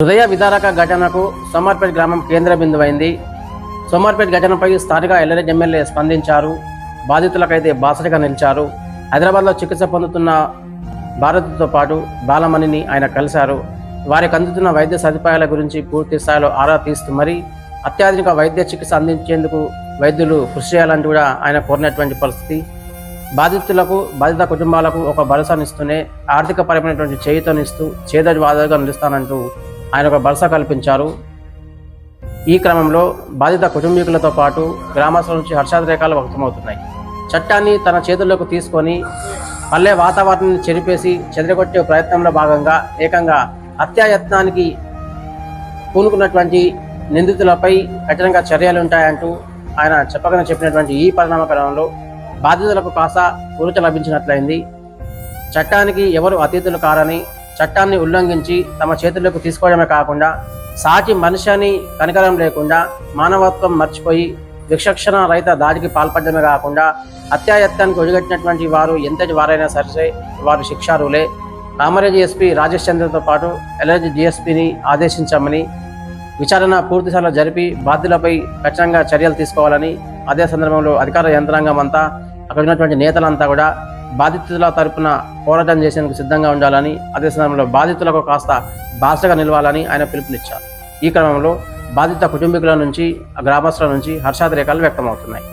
హృదయ విదారక ఘటనకు సోమార్పేట్ గ్రామం కేంద్ర బిందువైంది. సోమార్పేట్ ఘటనపై స్థానిక ఎల్లారెడ్డి ఎమ్మెల్యే స్పందించారు. బాధితులకైతే బాసటగా నిలిచారు. హైదరాబాద్లో చికిత్స పొందుతున్న భారతితో పాటు బాలమణిని ఆయన కలిశారు. వారికి అందుతున్న వైద్య సదుపాయాల గురించి పూర్తి స్థాయిలో ఆరా తీస్తూ మరీ అత్యాధునిక వైద్య చికిత్స అందించేందుకు వైద్యులు కృషి చేయాలని కూడా ఆయన కోరినటువంటి పరిస్థితి. బాధిత కుటుంబాలకు ఒక భరోసానిస్తూనే ఆర్థికపరమైనటువంటి చేయూతనిస్తూ చేదోడు వాదోడుగా నిలుస్తానంటూ ఆయన ఒక భరోసా కల్పించారు. ఈ క్రమంలో బాధిత కుటుంబీకులతో పాటు గ్రామస్తుల నుంచి హర్షాతిరేకాలు వ్యక్తమవుతున్నాయి. చట్టాన్ని తన చేతుల్లోకి తీసుకొని పల్లె వాతావరణాన్ని చెరిపేసి చెదరగొట్టే ప్రయత్నంలో భాగంగా ఏకంగా హత్యాయత్నానికి పూనుకున్నటువంటి నిందితులపై కఠినంగా చర్యలు ఉంటాయంటూ ఆయన చెప్పినటువంటి ఈ పరిణామ క్రమంలో బాధితులకు కాస్త ఊరట లభించినట్లయింది. చట్టానికి ఎవరు అతీతులు కారని, చట్టాన్ని ఉల్లంఘించి తమ చేతుల్లోకి తీసుకోవడమే కాకుండా సాటి మనిషిని కనికరం లేకుండా మానవత్వం మర్చిపోయి విచక్షణ రహిత దాడికి పాల్పడమే కాకుండా హత్యాయత్నానికి ఒడిగట్టినటువంటి వారు ఎంతటి వారైనా సరే వారు శిక్షార్హులే. కామారెడ్డి ఎస్పీ రాజేష్ చంద్రతో పాటు ఎల్లారెడ్డి డిఎస్పీని ఆదేశించామని, విచారణ పూర్తిస్థాయిలో జరిపి బాధ్యులపై కఠినంగా చర్యలు తీసుకోవాలని, అదే సందర్భంలో అధికార యంత్రాంగం అంతా అక్కడ ఉన్నటువంటి నేతలంతా కూడా బాధితుల తరపున పోరాటం చేసేందుకు సిద్ధంగా ఉండాలని, అదే సమయంలో బాధితులకు కాస్త బాసటగా నిలవాలని ఆయన పిలుపునిచ్చారు. ఈ క్రమంలో బాధిత కుటుంబీకుల నుంచి, గ్రామస్తుల నుంచి హర్షాతిరేకాలు వ్యక్తమవుతున్నాయి.